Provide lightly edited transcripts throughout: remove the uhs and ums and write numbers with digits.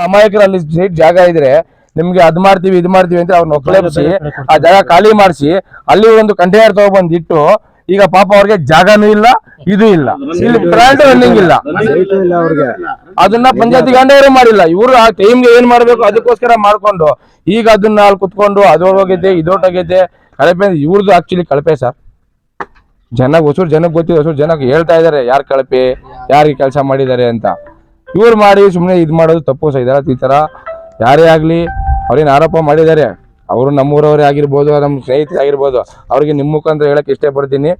ಅಮಾಯಕರಲ್ಲಿ site ಜಾಗ ಇದ್ರೆ ನಿಮ್ಗೆ ಅದ್ ಮಾಡ್ತೀವಿ ಇದ್ ಮಾಡ್ತೀವಿ ಅಂತ ಅವ್ರನ್ನ ಒಕ್ಕಲೆಬ್ಸಿ ಆ ಜಾಗ ಖಾಲಿ ಮಾಡಿಸಿ ಅಲ್ಲಿ ಒಂದು ಕಂಟೈನರ್ ತಗೊಬಂದ್ ಇಟ್ಟು ಈಗ ಪಾಪ ಅವ್ರಿಗೆ ಜಾಗನೂ ಇಲ್ಲ ಇದು ಇಲ್ಲ, ಇಲ್ಲಿ ಪ್ಲಾಂಟ್ ರನ್ನಿಂಗ್ ಇಲ್ಲ. ಅದನ್ನ ಪಂಚಾಯತಿ ಗಂಡವರೇ ಮಾಡಿಲ್ಲ. ಇವರು ಆ ಟೈಮ್ಗೆ ಏನ್ ಮಾಡ್ಬೇಕು ಅದಕ್ಕೋಸ್ಕರ ಮಾಡ್ಕೊಂಡು ಈಗ ಅದನ್ನ ಅಲ್ಲಿ ಕುತ್ಕೊಂಡು ಅದೋಗೈತೆ ಇದೋಟೋಗೈತೆ ಕಳಪೆ. ಇವ್ರದ್ದು ಆಕ್ಚುಲಿ ಕಳಪೆ ಸರ್. ಹೊಸೂರು ಜನಕ್ಕೆ ಗೊತ್ತಿದೆ, ಹೊಸೂರು ಜನಕ್ಕೆ ಹೇಳ್ತಾ ಇದಾರೆ ಯಾರು ಕಳಪೆ ಯಾರಿಗೆ ಕೆಲಸ ಮಾಡಿದ್ದಾರೆ ಅಂತ. ಇವ್ರು ಮಾಡಿ ಸುಮ್ಮನೆ ಇದು ಮಾಡೋದು ತಪ್ಪು ಸಹ. ಇದರ ಈ ತರ ಯಾರೇ ಆಗ್ಲಿ ಅವ್ರೇನು ಆರೋಪ ಮಾಡಿದ್ದಾರೆ, ಅವರು ನಮ್ಮೂರವರೇ ಆಗಿರ್ಬೋದು, ನಮ್ಮ ಸ್ನೇಹಿತರೆ ಆಗಿರ್ಬೋದು, ಅವ್ರಿಗೆ ನಿಮ್ಮ ಮುಖಾಂತರ ಹೇಳಕ್ ಇಷ್ಟಪಡ್ತೀನಿ.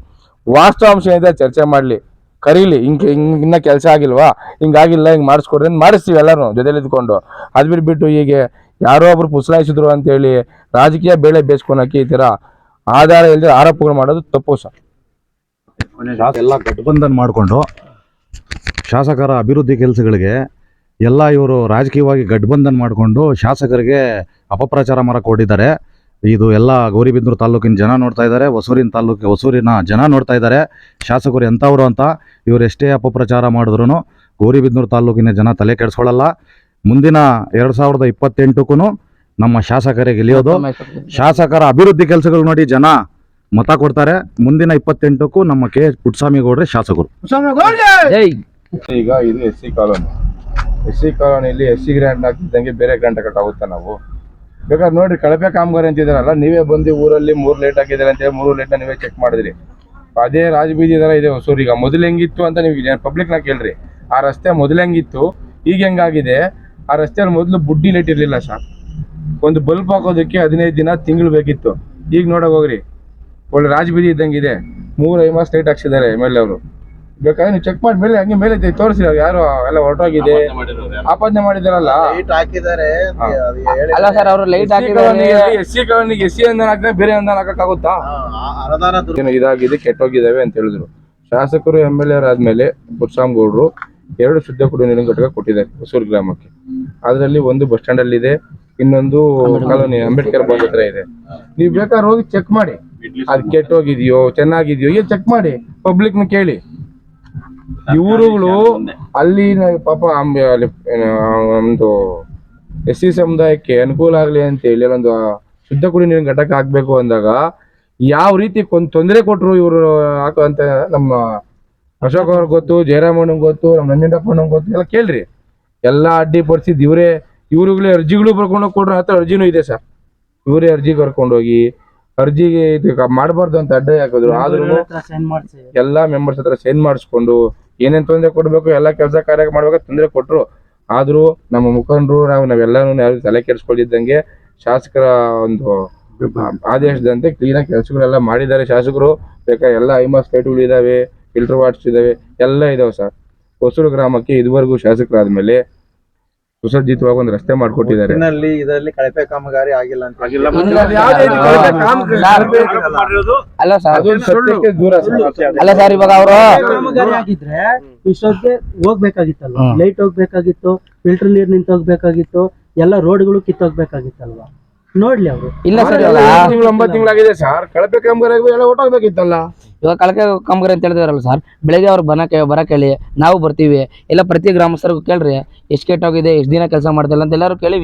ವಾಸ್ತವಾಂಶ ಏನಿದೆ ಚರ್ಚೆ ಮಾಡ್ಲಿ, ಕರೀಲಿ. ಇನ್ನ ಕೆಲಸ ಆಗಿಲ್ವಾ, ಹಿಂಗಾಗಿಲ್ಲ, ಹಿಂಗ್ ಮಾಡಿಸ್ಕೊಡ್ರಿ ಅಂತ ಮಾಡಿಸ್ತೀವಿ ಎಲ್ಲರೂ ಜೊತೆಲಿ ಇದ್ಕೊಂಡು. ಅದ್ ಬಿಟ್ಬಿಟ್ಟು ಹೀಗೆ ಯಾರೋ ಒಬ್ರು ಪುಸಲಾಯಿಸಿದ್ರು ಅಂತ ಹೇಳಿ ರಾಜಕೀಯ ಬೇಳೆ ಬೇಯಿಸ್ಕೊಳಕ್ಕೆ ಈ ತರ ಆಧಾರ ಇಲ್ಲದೆ ಆರೋಪಗಳು ಮಾಡೋದು ತಪ್ಪು ಸರ್. ಎಲ್ಲ ಗಠಬಂಧನ್ ಮಾಡಿಕೊಂಡು ಶಾಸಕರ ಅಭಿವೃದ್ಧಿ ಕೆಲಸಗಳಿಗೆ ಎಲ್ಲ ಇವರು ರಾಜಕೀಯವಾಗಿ ಗಠಬಂಧನ್ ಮಾಡಿಕೊಂಡು ಶಾಸಕರಿಗೆ ಅಪಪ್ರಚಾರ ಮಾಡಕ್ಕೆ ಹೊರಟಿದ್ದಾರೆ. ಇದು ಎಲ್ಲ ಗೌರಿಬಿದನೂರು ತಾಲೂಕಿನ ಜನ ನೋಡ್ತಾ ಇದ್ದಾರೆ, ಹೊಸೂರಿನ ಜನ ನೋಡ್ತಾ ಇದ್ದಾರೆ ಶಾಸಕರು ಎಂಥವ್ರು ಅಂತ. ಇವರು ಎಷ್ಟೇ ಅಪಪ್ರಚಾರ ಮಾಡಿದ್ರು ಗೌರಿಬಿದನೂರು ತಾಲೂಕಿನ ಜನ ತಲೆ ಕೆಡಿಸ್ಕೊಳ್ಳಲ್ಲ. ಮುಂದಿನ 2028ಕ್ಕೂ ನಮ್ಮ ಶಾಸಕರಿಗೆ ಗೆಲ್ಲಿಯೋದು. ಶಾಸಕರ ಅಭಿವೃದ್ಧಿ ಕೆಲಸಗಳು ನೋಡಿ ಜನ ಮತ ಕೊಡ್ತಾರೆ. ಮುಂದಿನ 28ಕ್ಕೂ ನಮ್ಮ ಕೆ ಪುಟ್ಟಸ್ವಾಮಿ ಗೌಡ್ರೆ ಶಾಸಕರು. ಈಗ ಇದು SC ಕಾಲೋನಿ. SC ಕಾಲೋನಿಯಲ್ಲಿ SC ಗ್ರಾಂಟ್ ಹಾಕಿದ್ದಂಗೆ ಬೇರೆ ಗ್ರಾಂಟ್ ಹಾಕಕ್ಕಾಗುತ್ತಾ ನಾವು? ಬೇಕಾದ್ರೆ ನೋಡ್ರಿ, ಕಳಪೆ ಕಾಮಗಾರಿ ಅಂತಿದಾರಲ್ಲ, ನೀವೇ ಬಂದು ಊರಲ್ಲಿ 3 ಲೈಟ್ ಹಾಕಿದಾರೆ ಅಂತ ಹೇಳಿ 3 ಲೈಟ್ನ ನೀವೇ ಚೆಕ್ ಮಾಡಿದ್ರಿ. ಅದೇ ರಾಜಬೀದಿ ತರ ಇದೆ ಹೊಸೂರು. ಈಗ ಮೊದಲು ಹೆಂಗಿತ್ತು ಅಂತ ನೀವು ಪಬ್ಲಿಕ್ನ ಕೇಳ್ರಿ. ಆ ರಸ್ತೆ ಮೊದಲು ಹೆಂಗಿತ್ತು, ಈಗ ಹೆಂಗಾಗಿದೆ. ಆ ರಸ್ತೆಯಲ್ಲಿ ಮೊದಲು ಬುಡ್ಡಿ ಲೈಟ್ ಇರಲಿಲ್ಲ ಸರ್. ಒಂದು ಬಲ್ಬ್ ಹಾಕೋದಕ್ಕೆ 15 ದಿನ ತಿಂಗಳು ಬೇಕಿತ್ತು. ಈಗ ನೋಡಕ್ ಹೋಗ್ರಿ, ಒಳ್ಳೆ ರಾಜಬೀದಿ ಇದ್ದಂಗೆ ಇದೆ. 3 ಐಮಾಸ್ ಲೈಟ್ ಹಾಕ್ಸಿದ್ದಾರೆ MLA ಅವರು. ಬೇಕಾದ್ರೆ ನೀವು ಚೆಕ್ ಮಾಡಿ ಮೇಲೆ ಹಂಗೆ ಮೇಲೆ ತೋರಿಸಿ ಯಾರು ಎಲ್ಲ ಹೊರಟೋಗಿದೆ ಆಪಾದನೆ ಮಾಡಿದಾರಲ್ಲ. ಅಲ್ಲ ಸರ್, ಅವರು ಲೈಟ್ ಹಾಕಿದ್ದಾರೆ. SC ಕಾಲೋನಿಗೆ SC ಅಂದಾನ ಹಾಕಿದ್ರೆ ಬೇರೆ ಅಂದಾನ ಹಾಕಕ್ಕಾಗುತ್ತಾ? ಇದಾಗಿದೆ, ಕೆಟ್ಟೋಗಿದ್ದಾವೆ ಅಂತ ಹೇಳಿದ್ರು ಶಾಸಕರು. MLA ಅವರಾದ್ಮೇಲೆ ಪುಟ್ಟಸ್ವಾಮಿ ಗೌಡ್ರು 2 ಶುದ್ಧ ಕುಡಿಯುವ ನೀರಿನ ಘಟಕ ಕೊಟ್ಟಿದ್ದಾರೆ ಹೊಸೂರು ಗ್ರಾಮಕ್ಕೆ. ಅದರಲ್ಲಿ ಒಂದು ಬಸ್ ಸ್ಟ್ಯಾಂಡ್ ಅಲ್ಲಿ ಇದೆ, ಇನ್ನೊಂದು ಕಾಲೋನಿ ಅಂಬೇಡ್ಕರ್ ಭವನ ಹತ್ರ ಇದೆ. ನೀವು ಬೇಕಾದ್ರೆ ಹೋಗಿ ಚೆಕ್ ಮಾಡಿ, ಅದು ಕೆಟ್ಟೋಗಿದೆಯೋ ಚೆನ್ನಾಗಿದೆಯೋ ಏನು ಚೆಕ್ ಮಾಡಿ, ಪಬ್ಲಿಕ್ನ ಕೇಳಿ. ಇವರುಗಳು ಅಲ್ಲಿ ಪಾಪ ಒಂದು SC ಸಮುದಾಯಕ್ಕೆ ಅನುಕೂಲ ಆಗ್ಲಿ ಅಂತ ಹೇಳಿ ಒಂದು ಶುದ್ಧ ಕುಡಿಯುವ ನೀರಿನ ಘಟಕ ಹಾಕ್ಬೇಕು ಅಂದಾಗ ಯಾವ ರೀತಿ ತೊಂದರೆ ಕೊಟ್ಟರು ಇವರು ಹಾಕುವಂತ ನಮ್ಮ ಅಶೋಕ್ ಅವ್ರಿಗೆ ಗೊತ್ತು, ಜಯರಾಮಣ್ಣಂಗೆ ಗೊತ್ತು, ನಮ್ಮ ನಂಜನಪ್ಪಣ್ಣಂಗೆ ಗೊತ್ತು. ಎಲ್ಲ ಕೇಳ್ರಿ. ಎಲ್ಲ ಅಡ್ಡಿಪಡಿಸಿದ್ ಇವ್ರುಗಳೇ ಅರ್ಜಿಗಳು ಬರ್ಕೊಂಡು ಕೊಡ್ರ ಹತ್ರ ಅರ್ಜಿನೂ ಇದೆ ಸರ್. ಇವರೇ ಅರ್ಜಿ ಕರ್ಕೊಂಡೋಗಿ ಅರ್ಜಿಗೆ ಮಾಡಬಾರ್ದು ಅಂತ ಅಡ್ಡ ಹಾಕಿದ್ರು. ಆದ್ರೂ ಎಲ್ಲಾ ಮೆಂಬರ್ಸ್ ಹತ್ರ ಸೈನ್ ಮಾಡಿಸ್ಕೊಂಡು ಏನೇನ್ ತೊಂದರೆ ಕೊಡ್ಬೇಕು ಎಲ್ಲ ಕೆಲಸ ಕಾರ್ಯ ಮಾಡ್ಬೇಕು ತೊಂದರೆ ಕೊಟ್ರು. ಆದ್ರೂ ನಮ್ಮ ಮುಖಂಡರು ನಾವೆಲ್ಲಾನು ಯಾರು ತಲೆ ಕೆಡಿಸ್ಕೊಂಡಿದ್ದಂಗೆ ಶಾಸಕರ ಒಂದು ಆದೇಶದಂತೆ ಕ್ಲೀನಾಗಿ ಕೆಲಸಗಳೆಲ್ಲ ಮಾಡಿದ್ದಾರೆ ಶಾಸಕರು. ಬೇಕಾದ್ರೆ ಎಲ್ಲ ಐಮಾಸ್ ಲೈಟ್ಗಳು ಇದಾವೆ, ಫಿಲ್ಟರ್ ವಾಟರ್ಸ್ ಇದಾವೆ, ಎಲ್ಲ ಇದಾವೆ ಸರ್. ಹೊಸೂರು ಗ್ರಾಮಕ್ಕೆ ಇದುವರೆಗೂ ಶಾಸಕರಾದ್ಮೇಲೆ ಸುಸಜ್ಜಿತವಾಗಿ ಒಂದು ರಸ್ತೆ ಮಾಡ್ಕೊಟ್ಟಿದ್ದಾರೆ. ಇದರಲ್ಲಿ ಕಳಪೆ ಕಾಮಗಾರಿ ಆಗಿಲ್ಲ ಅಂತ ಅಲ್ಲ ಸರ್, ಇವಾಗ ಅವರು ಕಾಮಗಾರಿ ಆಗಿದ್ರೆ ಇಷ್ಟೊತ್ತಿಗೆ ಹೋಗ್ಬೇಕಾಗಿತ್ತಲ್ವ, ಲೈಟ್ ಹೋಗ್ಬೇಕಾಗಿತ್ತು, ಫಿಲ್ಟರ್ ನೀರ್ ನಿಂತ ಹೋಗ್ಬೇಕಾಗಿತ್ತು, ಎಲ್ಲ ರೋಡ್ಗಳು ಕಿತ್ತೋಗ್ಬೇಕಾಗಿತ್ತಲ್ವಾ. ನೋಡ್ಲಿ ಅವರು ಇಲ್ಲ ಸರ್, 9 ತಿಂಗಳಾಗಿದೆ ಸರ್. ಕಳಪೆ ಕಾಮಗಾರಿ ಎಲ್ಲ ಹೊಟ್ಟೋಗ್ಬೇಕಿತ್ತಲ್ಲ. ಇವಾಗ ಕಳಪೆ ಕಾಮಗಾರಿ ಅಂತ ಹೇಳಿದಾರಲ್ಲ ಸರ್, ಬೆಳಗ್ಗೆ ಅವ್ರು ಬರಕ್ ಹೇಳಿ, ನಾವು ಬರ್ತೀವಿ. ಎಲ್ಲ ಪ್ರತಿ ಗ್ರಾಮಸ್ಥರಿಗೂ ಕೇಳ್ರಿ, ಎಷ್ಟು ಕೆಟ್ಟೋಗಿದೆ, ಎಷ್ಟು ದಿನ ಕೆಲಸ ಮಾಡ್ತಿಲ್ಲ ಅಂತ ಎಲ್ಲರೂ ಕೇಳಿ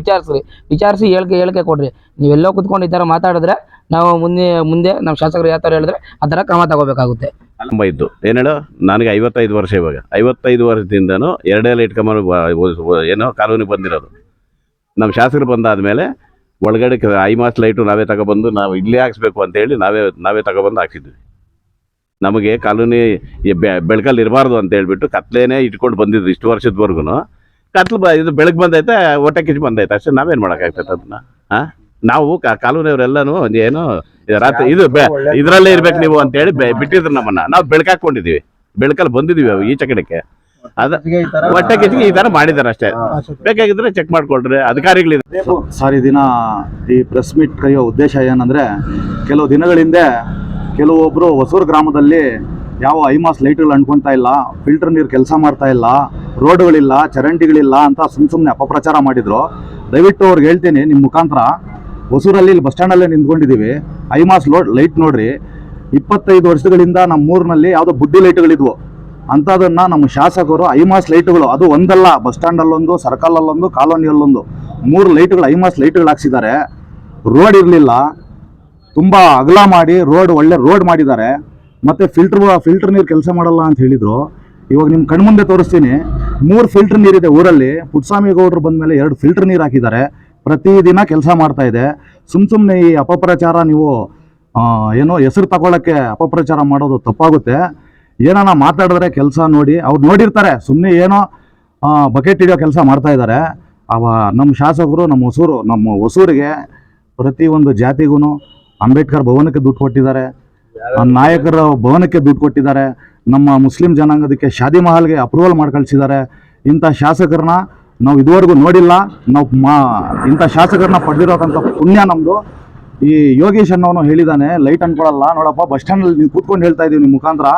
ವಿಚಾರಿಸಿ ಹೇಳಿಕೆ ಕೊಡ್ರಿ. ನೀವೆಲ್ಲೋ ಕುತ್ಕೊಂಡು ಈ ತರ ಮಾತಾಡಿದ್ರೆ ನಾವು ಮುಂದೆ ನಮ್ಮ ಶಾಸಕರು ಯಾವ ತರ ಹೇಳಿದ್ರೆ ಆ ತರ ಕ್ರಮ ತಗೋಬೇಕಾಗುತ್ತೆ. ಇದ್ದು ಏನು ಹೇಳು, ನನಗೆ 55 ವರ್ಷ. ಇವಾಗ 55 ವರ್ಷದಿಂದನೂ 2 ಲೈಟ್ ಕಮಾನು ಏನೋ ಕಾಲೋನಿ ಬಂದಿರೋದು. ನಮ್ಮ ಶಾಸಕರು ಬಂದಾದ್ಮೇಲೆ ಒಳಗಡೆ ಐಮಾಸ್ ಲೈಟು ನಾವೇ ತಗೊಬಂದು ನಾವು ಇಲ್ಲೇ ಹಾಕ್ಸ್ಬೇಕು ಅಂತೇಳಿ ನಾವೇ ತಗೊಬಂದು ಹಾಕ್ಸಿದ್ವಿ. ನಮಗೆ ಕಾಲೋನಿ ಬೆಳಕಲ್ಲಿ ಇರಬಾರ್ದು ಅಂತ ಹೇಳ್ಬಿಟ್ಟು ಕತ್ಲೇನೆ ಇಟ್ಕೊಂಡು ಬಂದಿದ್ರು ಇಷ್ಟು ವರ್ಷದವರೆಗೂ. ಇದು ಬೆಳಗ್ಗೆ ಬಂದೈತೆ, ಹೊಟ್ಟೆ ಕಿಚ್ಚು ಬಂದೈತೆ ಅಷ್ಟೇ. ನಾವೇನು ಮಾಡೋಕ್ಕಾಗ್ತೈತೆ ಅದನ್ನ? ನಾವು ಕಾಲೋನಿಯವರೆಲ್ಲನೂ ಏನು ರಾತ್ರಿ ಇದರಲ್ಲೇ ಇರ್ಬೇಕು ನೀವು ಅಂತೇಳಿ ಬಿಟ್ಟಿದ್ರು ನಮ್ಮನ್ನ. ನಾವು ಬೆಳಕಾಕೊಂಡಿದ್ದೀವಿ, ಬೆಳಕಲ್ಲಿ ಬಂದಿದ್ದೀವಿ ಈಚೆ ಕಡೆಗೆ. ಹೊಟ್ಟೆ ಕಿಚ್ಚಿಗೆ ಈ ತರ ಮಾಡಿದಾರೆ ಅಷ್ಟೇ. ಬೇಕಾಗಿದ್ರೆ ಚೆಕ್ ಮಾಡ್ಕೊಳ್ರಿ ಅಧಿಕಾರಿಗಳಿದೆ ಸರ್. ಈ ದಿನ ಈ ಪ್ರೆಸ್ ಮೀಟ್ ಕರೆಯೋ ಉದ್ದೇಶ ಏನಂದ್ರೆ, ಕೆಲವು ದಿನಗಳ ಹಿಂದೆ ಕೆಲವೊಬ್ರು ಹೊಸೂರು ಗ್ರಾಮದಲ್ಲಿ ಯಾವ ಐಮಾಸ್ ಲೈಟ್ಗಳು ಅಂಟ್ಕೊಳ್ತಾ ಇಲ್ಲ, ಫಿಲ್ಟರ್ ನೀರು ಕೆಲಸ ಮಾಡ್ತಾ ಇಲ್ಲ, ರೋಡ್ಗಳಿಲ್ಲ, ಚರಂಡಿಗಳಿಲ್ಲ ಅಂತ ಸುಮ್ಮನೆ ಅಪಪ್ರಚಾರ ಮಾಡಿದ್ರು. ದಯವಿಟ್ಟು ಅವ್ರಿಗೆ ಹೇಳ್ತೀನಿ ನಿಮ್ಮ ಮುಖಾಂತರ, ಹೊಸೂರಲ್ಲಿ ಇಲ್ಲಿ ಬಸ್ ಸ್ಟ್ಯಾಂಡಲ್ಲೇ ನಿಂತ್ಕೊಂಡಿದ್ದೀವಿ. ಐಮಾಸ್ ಲೈಟ್ ನೋಡ್ರಿ, 25 ವರ್ಷಗಳಿಂದ ನಮ್ಮ ಊರಿನಲ್ಲಿ ಯಾವುದೋ ಬುಡ್ಡಿ ಲೈಟ್ಗಳಿದ್ವು, ಅಂಥದನ್ನು ನಮ್ಮ ಶಾಸಕರು ಐಮಾಸ್ ಲೈಟ್ಗಳು, ಅದು ಒಂದಲ್ಲ, ಬಸ್ ಸ್ಟ್ಯಾಂಡಲ್ಲೊಂದು, ಸರ್ಕಲಲ್ಲೊಂದು, ಕಾಲೋನಿಯಲ್ಲೊಂದು 3 ಲೈಟ್ಗಳು, ಐಮಾಸ್ ಲೈಟ್ಗಳು ಹಾಕ್ಸಿದ್ದಾರೆ. ರೋಡ್ ಇರಲಿಲ್ಲ, ತುಂಬ ಅಗಲ ಮಾಡಿ ಒಳ್ಳೆ ರೋಡ್ ಮಾಡಿದ್ದಾರೆ. ಮತ್ತು ಫಿಲ್ಟರ್ ನೀರು ಕೆಲಸ ಮಾಡಲ್ಲ ಅಂತ ಹೇಳಿದರು. ಇವಾಗ ನಿಮ್ಮ ಕಣ್ಮುಂದೆ ತೋರಿಸ್ತೀನಿ, 3 ಫಿಲ್ಟರ್ ನೀರಿದೆ ಊರಲ್ಲಿ. ಪುಟ್ಟಸ್ವಾಮಿ ಗೌಡರು ಬಂದ ಮೇಲೆ 2 ಫಿಲ್ಟರ್ ನೀರು ಹಾಕಿದ್ದಾರೆ. ಪ್ರತಿದಿನ ಕೆಲಸ ಮಾಡ್ತಾ ಇದೆ. ಸುಮ್ಮನೆ ಈ ಅಪಪ್ರಚಾರ ನೀವು ಏನೋ ಹೆಸರು ತಗೊಳ್ಳೋಕ್ಕೆ ಅಪಪ್ರಚಾರ ಮಾಡೋದು ತಪ್ಪಾಗುತ್ತೆ. ಏನಾನ ಮಾತಾಡಿದ್ರೆ ಕೆಲಸ ನೋಡಿ, ಅವ್ರು ನೋಡಿರ್ತಾರೆ, ಸುಮ್ಮನೆ ಏನೋ ಬಕೆಟ್ ಹಿಡಿಯೋ ಕೆಲಸ ಮಾಡ್ತಾ ಇದ್ದಾರೆ. ನಮ್ಮ ಶಾಸಕರು ನಮ್ಮ ಹೊಸೂರಿಗೆ ಪ್ರತಿಯೊಂದು ಜಾತಿಗೂ ಅಂಬೇಡ್ಕರ್ ಭವನಕ್ಕೆ ದುಡ್ಡು ಕೊಟ್ಟಿದ್ದಾರೆ, ನಾಯಕರ ಭವನಕ್ಕೆ ದುಡ್ಡು ಕೊಟ್ಟಿದ್ದಾರೆ, ನಮ್ಮ ಮುಸ್ಲಿಂ ಜನಾಂಗದಕ್ಕೆ ಶಾದಿ ಮಹಲ್ಗೆ ಅಪ್ರೂವಲ್ ಮಾಡಿ ಕಳಿಸಿದ್ದಾರೆ. ಇಂಥ ಶಾಸಕರನ್ನ ನಾವು ಇದುವರೆಗೂ ನೋಡಿಲ್ಲ. ನಾವು ಇಂಥ ಶಾಸಕರನ್ನ ಪಡೆದಿರೋಕ್ಕಂಥ ಪುಣ್ಯ ನಮ್ಮದು. ಈ ಯೋಗೇಶ್ ಅನ್ನೋನು ಹೇಳಿದ್ದಾನೆ, ಲೈಟ್ ಅನ್ಕೊಳಲ್ಲ. ನೋಡಪ್ಪ, ಬಸ್ ಸ್ಟ್ಯಾಂಡಲ್ಲಿ ನೀವು ಕೂತ್ಕೊಂಡು ಹೇಳ್ತಾ ಇದ್ದೀವಿ, ನಿಮ್ಮ ಮುಖಾಂತರ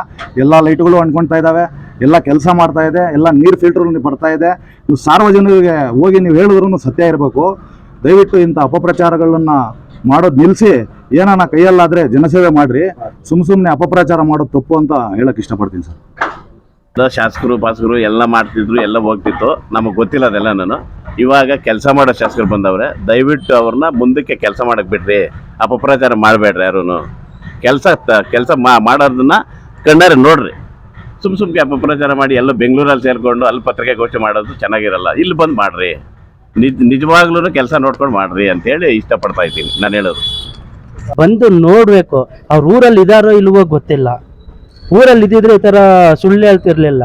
ಎಲ್ಲ ಲೈಟ್ಗಳು ಅನ್ಕೊಳ್ತಾ ಇದ್ದಾವೆ, ಎಲ್ಲ ಕೆಲಸ ಮಾಡ್ತಾ ಇದೆ, ಎಲ್ಲ ನೀರು ಫಿಲ್ಟರ್ ಬರ್ತಾ ಇದೆ. ನೀವು ಸಾರ್ವಜನಿಕರಿಗೆ ಹೋಗಿ ನೀವು ಹೇಳಿದ್ರೂ ಸತ್ಯ ಇರಬೇಕು. ದಯವಿಟ್ಟು ಇಂಥ ಅಪಪ್ರಚಾರಗಳನ್ನು ಮಾಡೋದು ನಿಲ್ಲಿಸಿ, ಏನಾನ ಕೈಯಲ್ಲಾದರೆ ಜನಸೇವೆ ಮಾಡಿರಿ. ಸುಮ್ಮನೆ ಅಪಪ್ರಚಾರ ಮಾಡೋದು ತಪ್ಪು ಅಂತ ಹೇಳಕ್ಕೆ ಇಷ್ಟಪಡ್ತೀನಿ ಸರ್. ಶಾಸಕರು ಎಲ್ಲ ಮಾಡ್ತಿದ್ರು, ಎಲ್ಲ ಹೋಗ್ತಿತ್ತು, ನಮಗೆ ಗೊತ್ತಿಲ್ಲ ಅದೆಲ್ಲ. ನಾನು ಇವಾಗ ಕೆಲಸ ಮಾಡೋ ಶಾಸಕರು ಬಂದವ್ರೆ, ದಯವಿಟ್ಟು ಅವ್ರನ್ನ ಮುಂದಕ್ಕೆ ಕೆಲಸ ಮಾಡಕ್ಕೆ ಬಿಡ್ರಿ, ಅಪಪ್ರಚಾರ ಮಾಡಬೇಡ್ರಿ. ಯಾರೂ ಕೆಲಸ ಮಾಡೋದನ್ನ ಕಣ್ಣಾರೆ ನೋಡ್ರಿ. ಸುಮ್ಮನೆ ಅಪಪ್ರಚಾರ ಮಾಡಿ ಎಲ್ಲ ಬೆಂಗಳೂರಲ್ಲಿ ಸೇರಿಕೊಂಡು ಅಲ್ಲಿ ಪತ್ರಿಕಾಗೋಷ್ಠಿ ಮಾಡೋದು ಚೆನ್ನಾಗಿರಲ್ಲ. ಇಲ್ಲಿ ಬಂದು ಮಾಡ್ರಿ, ನಿಜವಾಗ್ಲೂ ಕೆಲಸ ನೋಡ್ಕೊಂಡು ಮಾಡ್ರಿ ಅಂತೇಳಿ ಇಷ್ಟಪಡ್ತಾ ಇದ್ದೀನಿ ನಾನು ಹೇಳೋದು. ಬಂದು ನೋಡ್ಬೇಕು, ಅವ್ರ ಊರಲ್ಲಿ ಇದಾರೋ ಇಲ್ವೋ ಗೊತ್ತಿಲ್ಲ. ಊರಲ್ಲಿ ಇದ್ದಿದ್ರೆ ಈ ಥರ ಸುಳ್ಳು ಹೇಳ್ತಿರ್ಲಿಲ್ಲ.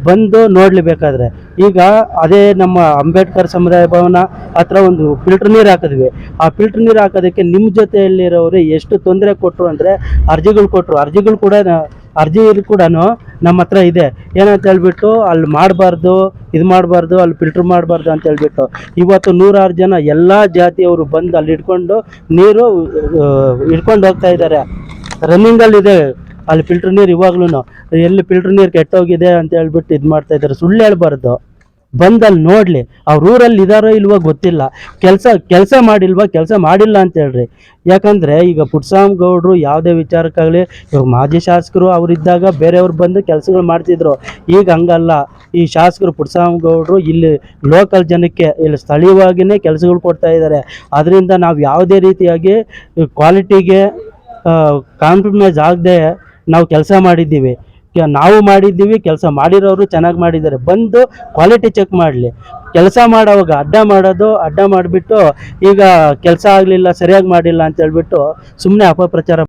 ಬಂದು ನೋಡ್ಲೇಬೇಕಾದ್ರೆ ಈಗ ಅದೇ ನಮ್ಮ ಅಂಬೇಡ್ಕರ್ ಸಮುದಾಯ ಭವನ ಹತ್ರ ಒಂದು ಫಿಲ್ಟರ್ ನೀರು ಹಾಕಿದ್ವಿ. ಆ ಫಿಲ್ಟರ್ ನೀರು ಹಾಕೋದಕ್ಕೆ ನಿಮ್ಮ ಜೊತೆಯಲ್ಲಿರೋರು ಎಷ್ಟು ತೊಂದರೆ ಕೊಟ್ಟರು ಅಂದರೆ ಅರ್ಜಿಗಳು ಕೊಟ್ಟರು. ಅರ್ಜಿ ಕೂಡ ನಮ್ಮ ಹತ್ರ ಇದೆ. ಏನಂತ ಹೇಳ್ಬಿಟ್ಟು ಅಲ್ಲಿ ಮಾಡಬಾರ್ದು, ಇದು ಮಾಡಬಾರ್ದು, ಅಲ್ಲಿ ಫಿಲ್ಟ್ರ್ ಮಾಡಬಾರ್ದು ಅಂತ ಹೇಳ್ಬಿಟ್ಟು ಇವತ್ತು 100 ಜನ ಎಲ್ಲ ಜಾತಿಯವರು ಬಂದು ಅಲ್ಲಿ ನೀರು ಹಿಡ್ಕೊಂಡು ಹೋಗ್ತಾ ಇದ್ದಾರೆ. ರನ್ನಿಂಗಲ್ಲಿದೆ ಅಲ್ಲಿ ಫಿಲ್ಟರ್ ನೀರು. ಇವಾಗ್ಲೂ ಎಲ್ಲಿ ಫಿಲ್ಟರ್ ನೀರು ಕೆಟ್ಟೋಗಿದೆ ಅಂತ ಹೇಳ್ಬಿಟ್ಟು ಇದು ಮಾಡ್ತಾ ಇದ್ದಾರೆ. ಸುಳ್ಳು ಹೇಳ್ಬಾರ್ದು. ಬಂದು ಅಲ್ಲಿ ನೋಡಲಿ, ಅವ್ರ ಊರಲ್ಲಿ ಇದಾರೋ ಇಲ್ವೋ ಗೊತ್ತಿಲ್ಲ. ಕೆಲಸ ಮಾಡಿಲ್ವಾ, ಕೆಲಸ ಮಾಡಿಲ್ಲ ಅಂತ ಹೇಳ್ರಿ. ಯಾಕಂದರೆ ಈಗ ಪುಟ್ಟಸ್ವಾಮಿ ಗೌಡರು ಯಾವುದೇ ವಿಚಾರಕ್ಕಾಗಲಿ, ಇವಾಗ ಮಾಜಿ ಶಾಸಕರು ಅವರಿದ್ದಾಗ ಬೇರೆಯವ್ರು ಬಂದು ಕೆಲಸಗಳು ಮಾಡ್ತಿದ್ರು. ಈಗ ಹಂಗಲ್ಲ. ಈ ಶಾಸಕರು ಪುಟ್ಟಸ್ವಾಮಿ ಗೌಡರು ಇಲ್ಲಿ ಲೋಕಲ್ ಜನಕ್ಕೆ ಇಲ್ಲಿ ಸ್ಥಳೀಯವಾಗಿಯೇ ಕೆಲಸಗಳು ಕೊಡ್ತಾ ಇದ್ದಾರೆ. ಅದರಿಂದ ನಾವು ಯಾವುದೇ ರೀತಿಯಾಗಿ ಕ್ವಾಲಿಟಿಗೆ ಕಾಂಪ್ರಮೈಸ್ ಆಗದೆ ನಾವು ಕೆಲಸ ಮಾಡಿದ್ದೀವಿ. ಕೆಲಸ ಮಾಡಿರೋರು ಚೆನ್ನಾಗಿ ಮಾಡಿದ್ದಾರೆ. ಬಂದು ಕ್ವಾಲಿಟಿ ಚೆಕ್ ಮಾಡಲಿ. ಕೆಲಸ ಮಾಡೋವಾಗ ಅಡ್ಡ ಮಾಡಿಬಿಟ್ಟು ಈಗ ಕೆಲಸ ಆಗಲಿಲ್ಲ, ಸರಿಯಾಗಿ ಮಾಡಿಲ್ಲ ಅಂತ ಹೇಳ್ಬಿಟ್ಟು ಸುಮ್ಮನೆ ಅಪಪ್ರಚಾರ